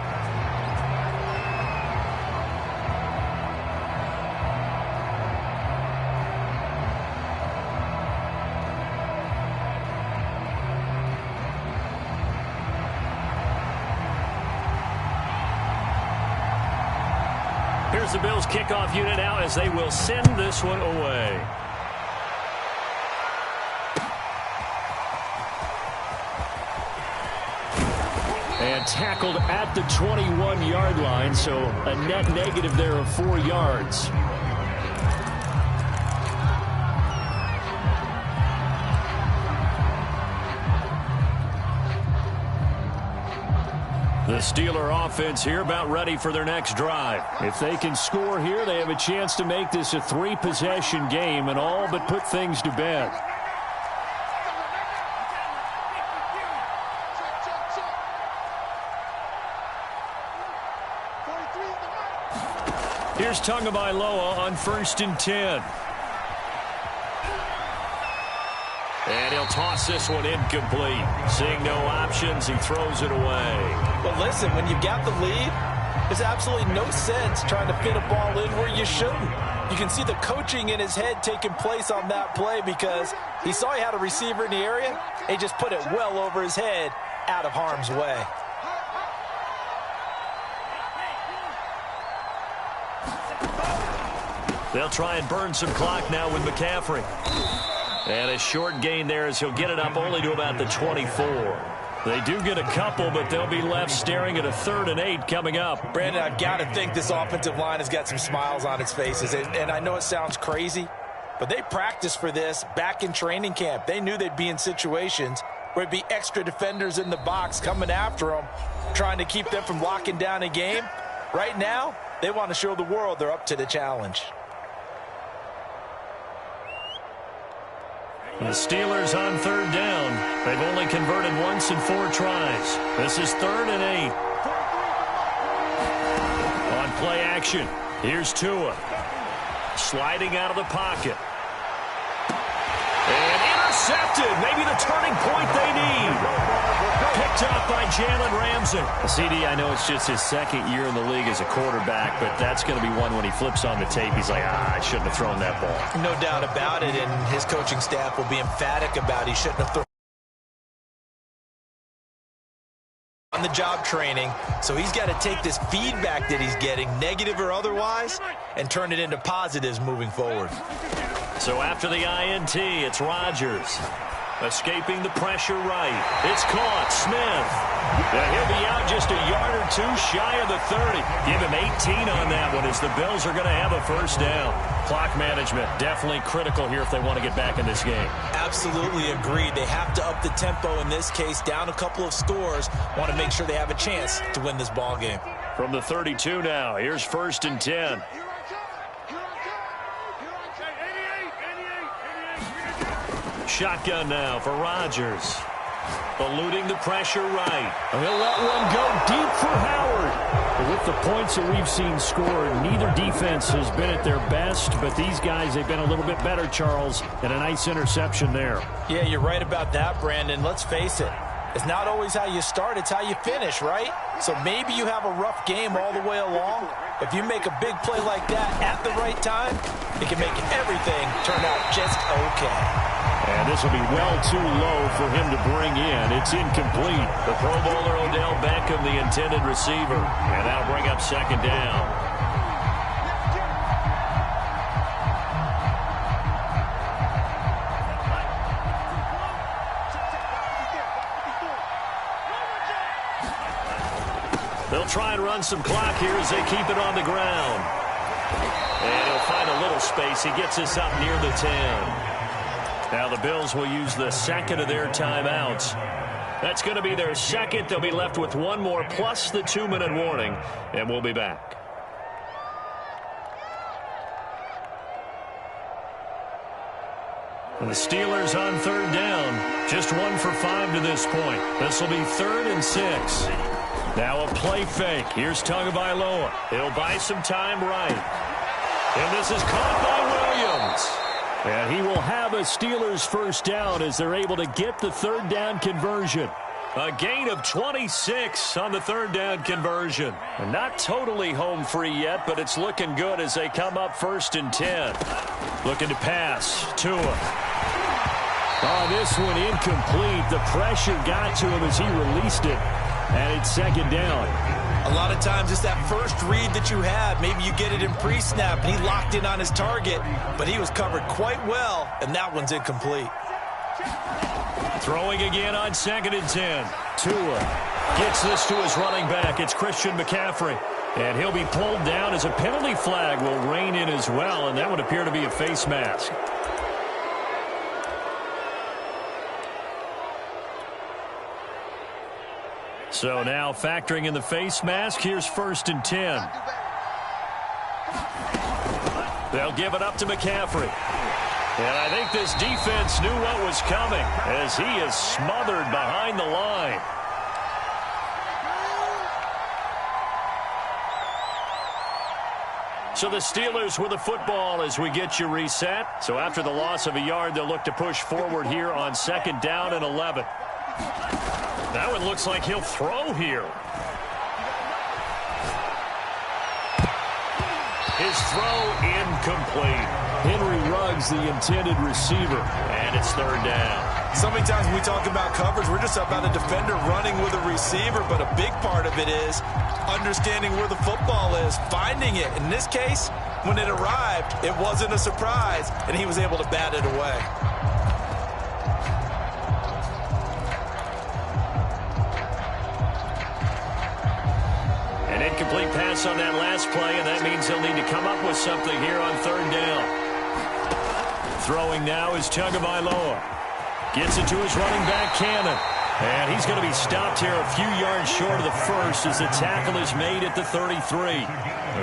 Here's the Bills kickoff unit out as they will send this one away. And tackled at the 21-yard line, so a net negative there of 4 yards. The Steeler offense here about ready for their next drive. If they can score here, they have a chance to make this a 3-possession game and all but put things to bed. Here's Tagovailoa on 1st and 10. And he'll toss this one incomplete. Seeing no options, he throws it away. But listen, when you've got the lead, there's absolutely no sense trying to fit a ball in where you shouldn't. You can see the coaching in his head taking place on that play because he saw he had a receiver in the area. And he just put it well over his head out of harm's way. They'll try and burn some clock now with McCaffrey. And a short gain there as he'll get it up only to about the 24. They do get a couple, but they'll be left staring at a 3rd and 8 coming up. Brandon, I've got to think this offensive line has got some smiles on its faces. And I know it sounds crazy, but they practiced for this back in training camp. They knew they'd be in situations where it'd be extra defenders in the box coming after them, trying to keep them from locking down a game. Right now, they want to show the world they're up to the challenge. The Steelers on 3rd down. They've only converted once in 4 tries. This is 3rd and 8. On play action, here's Tua. Sliding out of the pocket. And intercepted. Maybe the turning point they need. Picked up by Jalen Ramsey. CD, I know it's just his 2nd year in the league as a quarterback, but that's going to be one when he flips on the tape. He's like, I shouldn't have thrown that ball. No doubt about it, and his coaching staff will be emphatic about he shouldn't have thrown on the job training. So he's got to take this feedback that he's getting, negative or otherwise, and turn it into positives moving forward. So after the INT, it's Rodgers. Escaping the pressure right. It's caught. Smith. He'll be out just a yard or 2 shy of the 30. Give him 18 on that one as the Bills are going to have a 1st down. Clock management definitely critical here if they want to get back in this game. Absolutely agreed. They have to up the tempo in this case. Down a couple of scores. Want to make sure they have a chance to win this ball game. From the 32 now, here's 1st and 10. Shotgun now for Rodgers. Eluding the pressure right. He'll let one go deep for Howard. But with the points that we've seen scored, neither defense has been at their best, but these guys, they've been a little bit better, Charles, and a nice interception there. Yeah, you're right about that, Brandon. Let's face it. It's not always how you start, it's how you finish, right? So maybe you have a rough game all the way along. If you make a big play like that at the right time, it can make everything turn out just okay. And this will be well too low for him to bring in. It's incomplete. The Pro Bowler Odell Beckham, the intended receiver. And that'll bring up 2nd down. They'll try and run some clock here as they keep it on the ground. And he'll find a little space. He gets us up near the 10. Now the Bills will use the 2nd of their timeouts. That's going to be their 2nd. They'll be left with 1 more plus the 2-minute warning. And we'll be back. And the Steelers on 3rd down. Just 1 for 5 to this point. This will be 3rd and 6. Now a play fake. Here's Tagovailoa. He'll buy some time right. And this is caught by Williams. And he will have a Steelers 1st down as they're able to get the 3rd down conversion. A gain of 26 on the 3rd down conversion. And not totally home free yet, but it's looking good as they come up 1st and 10. Looking to pass. Tua. Oh, this one incomplete. The pressure got to him as he released it. And it's 2nd down. A lot of times it's that first read that you have. Maybe you get it in pre-snap and he locked in on his target, but he was covered quite well, and that one's incomplete. Throwing again on 2nd and 10. Tua gets this to his running back. It's Christian McCaffrey. And he'll be pulled down as a penalty flag will rein in as well, and that would appear to be a face mask. So now factoring in the face mask, here's 1st and 10. They'll give it up to McCaffrey. And I think this defense knew what was coming as he is smothered behind the line. So the Steelers with the football as we get you reset. So after the loss of a yard, they'll look to push forward here on 2nd down and 11. That one looks like he'll throw here. His throw incomplete. Henry Ruggs, the intended receiver. And it's 3rd down. So many times when we talk about coverage, we're just about a defender running with a receiver, but a big part of it is understanding where the football is, finding it. In this case, when it arrived, it wasn't a surprise, and he was able to bat it away. incomplete pass on that last play, and that means he'll need to come up with something here on third down. Throwing now is Tagovailoa. Gets it to his running back, Cannon. And he's going to be stopped here a few yards short of the first as the tackle is made at the 33.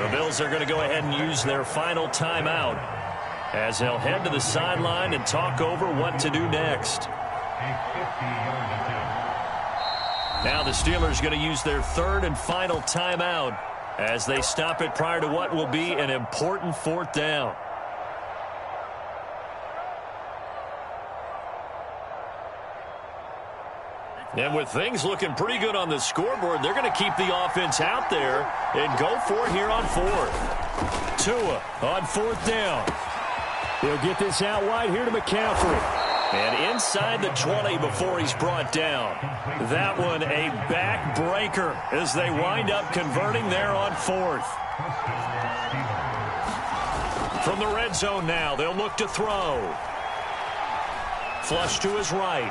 The Bills are going to go ahead and use their final timeout as they'll head to the sideline and talk over what to do next. Now the Steelers going to use their third and final timeout as they stop it prior to what will be an important fourth down. And with things looking pretty good on the scoreboard, they're going to keep the offense out there and go for it here on fourth. Tua on fourth down. He'll get this out wide here to McCaffrey. And inside the 20 before he's brought down. That one a backbreaker as they wind up converting there on fourth. From the red zone now, they'll look to throw. Flush to his right.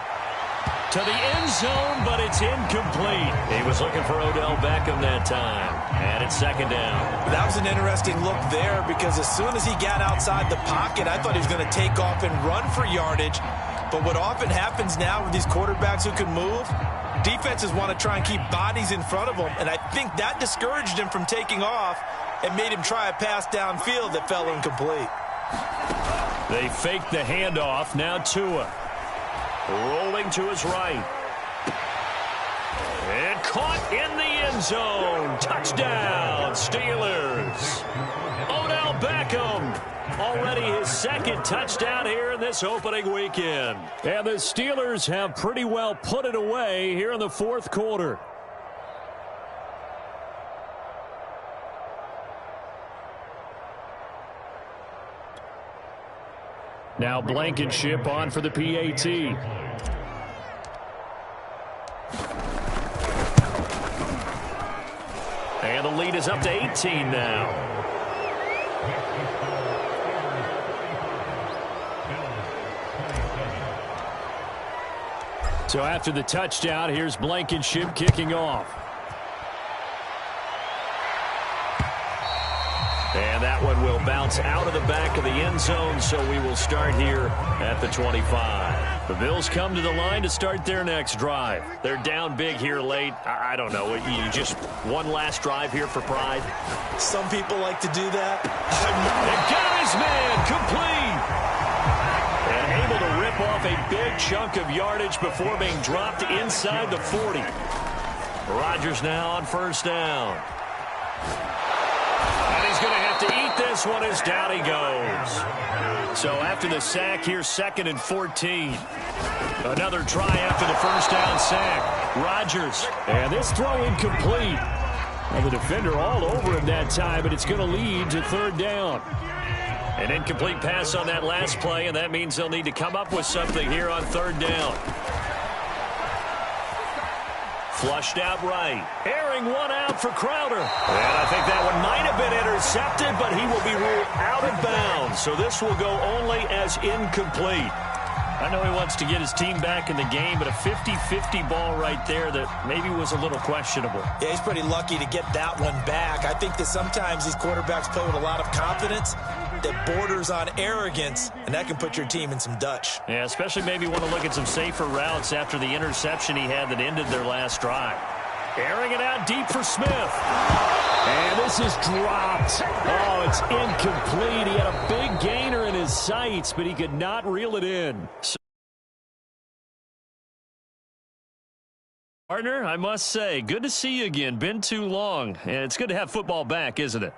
To the end zone, but it's incomplete. He was looking for Odell Beckham that time. And it's second down. That was an interesting look there because as soon as he got outside the pocket, I thought he was going to take off and run for yardage. But what often happens now with these quarterbacks who can move, defenses want to try and keep bodies in front of them. And I think that discouraged him from taking off and made him try a pass downfield that fell incomplete. They faked the handoff. Now Tua. Rolling to his right. And caught in the end zone. Touchdown, Steelers. Odell Beckham. Already his second touchdown here in this opening weekend. And the Steelers have pretty well put it away here in the fourth quarter. Now Blankenship on for the PAT. And the lead is up to 18 now. So after the touchdown, here's Blankenship kicking off. And that one will bounce out of the back of the end zone, so we will start here at the 25. The Bills come to the line to start their next drive. They're down big here late. I don't know. You just one last drive here for pride? Some people like to do that. And got his man complete. And able to rip off a big chunk of yardage before being dropped inside the 40. Rodgers now on first down. He's going to have to eat this one as down he goes. So after the sack, here's 2nd and 14. Another try after the first down sack. Rodgers. And this throw incomplete. And the defender all over him that time, but it's going to lead to third down. An incomplete pass on that last play, and that means they'll need to come up with something here on third down. Flushed out right. Airing one out for Crowder. And I think that one might have been intercepted, but he will be ruled out of bounds. So this will go only as incomplete. I know he wants to get his team back in the game, but a 50-50 ball right there that maybe was a little questionable. Yeah, he's pretty lucky to get that one back. I think that sometimes these quarterbacks play with a lot of confidence that borders on arrogance, and that can put your team in some Dutch. Yeah, especially maybe want to look at some safer routes after the interception he had that ended their last drive. Airing it out deep for Smith. And this is dropped. Oh, it's incomplete. He had a big gainer in his sights, but he could not reel it in. Partner, I must say, good to see you again. Been too long. And it's good to have football back, isn't it?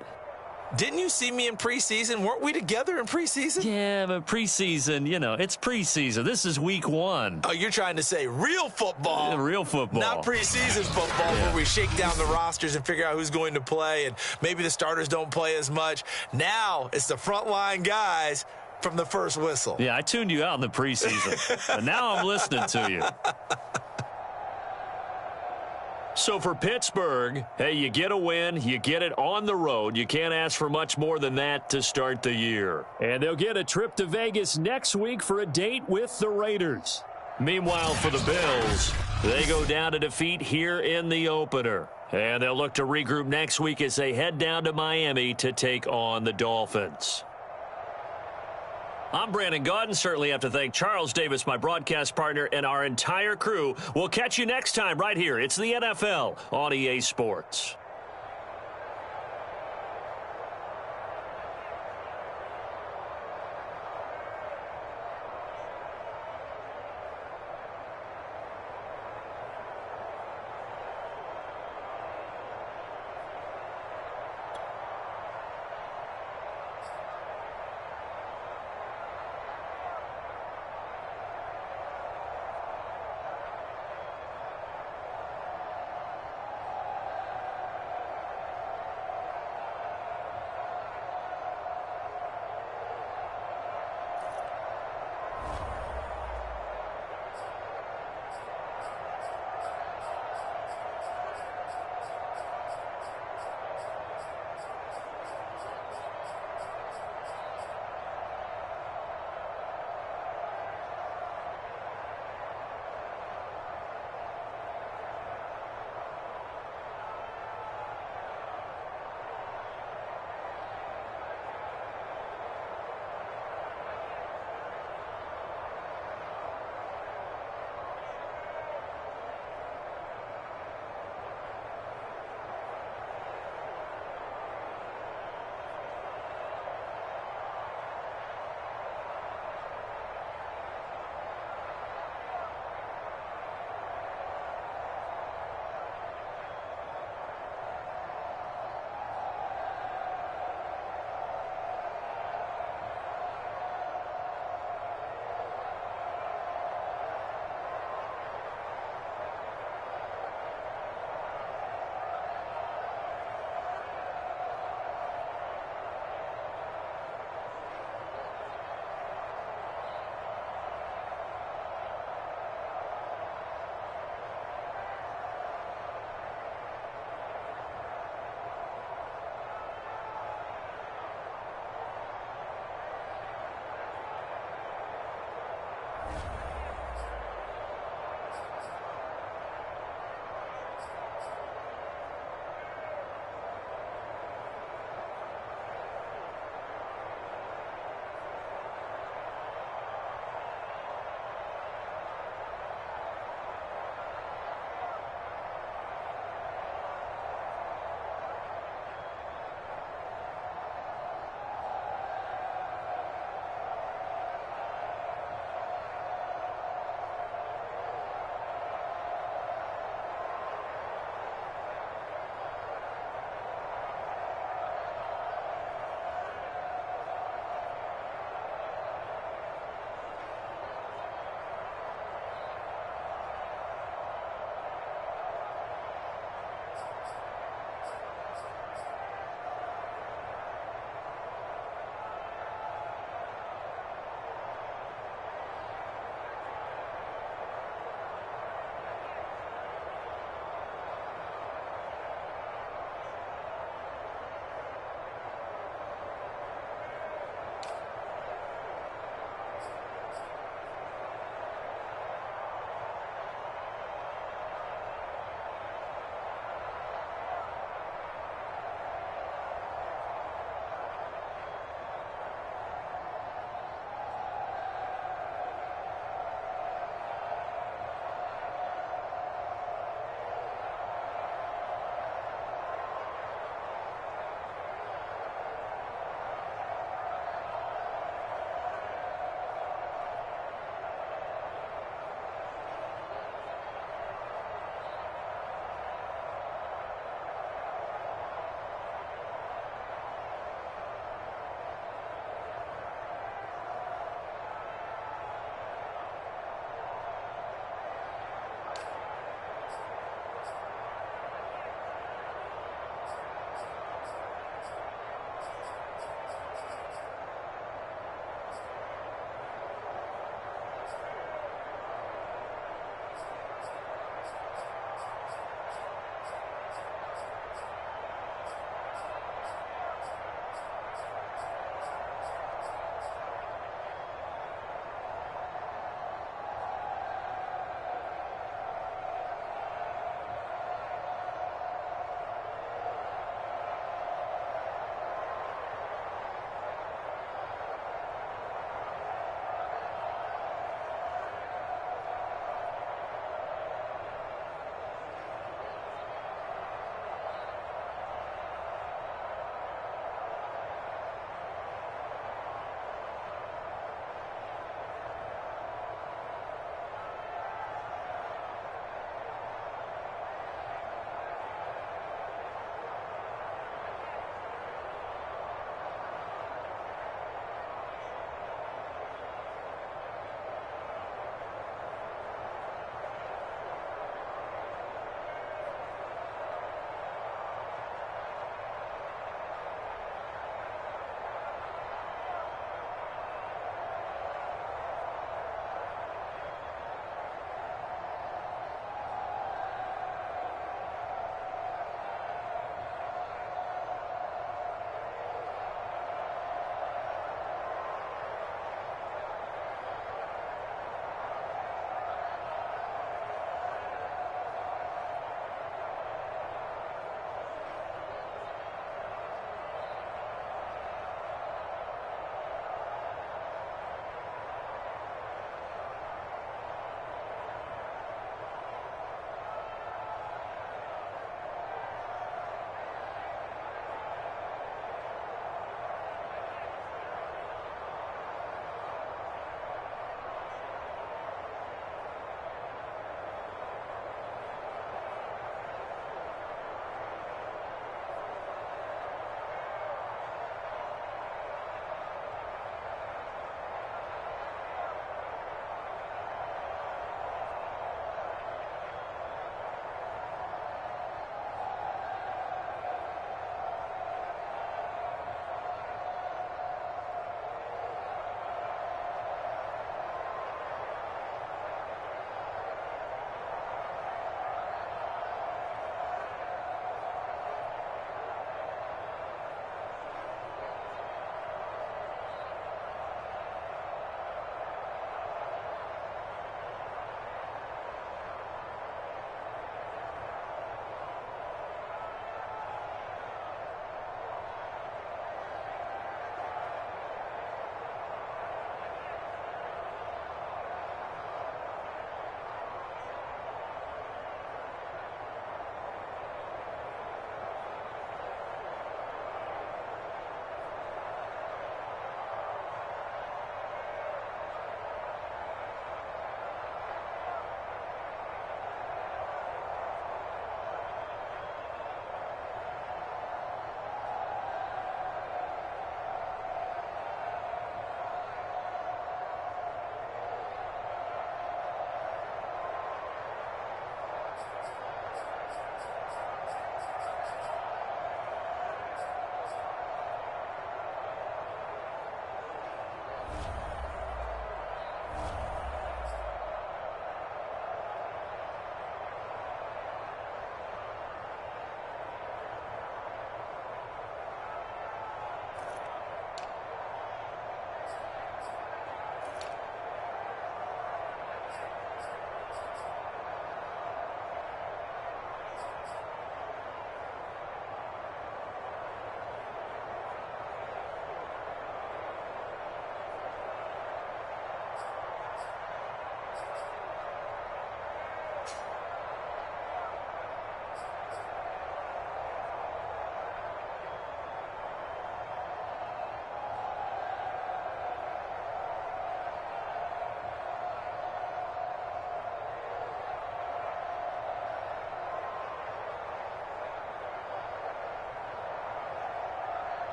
Didn't you see me in preseason? Weren't we together in preseason? Yeah, but preseason, you know, it's preseason. This is week 1. Oh, you're trying to say real football. Yeah, real football. Not preseason football where we shake down the rosters and figure out who's going to play, and maybe the starters don't play as much. Now it's the frontline guys from the first whistle. Yeah, I tuned you out in the preseason, but now I'm listening to you. So for Pittsburgh, hey, you get a win, you get it on the road. You can't ask for much more than that to start the year. And they'll get a trip to Vegas next week for a date with the Raiders. Meanwhile, for the Bills, they go down to defeat here in the opener. And they'll look to regroup next week as they head down to Miami to take on the Dolphins. I'm Brandon Gaudin. Certainly have to thank Charles Davis, my broadcast partner, and our entire crew. We'll catch you next time right here. It's the NFL on EA Sports.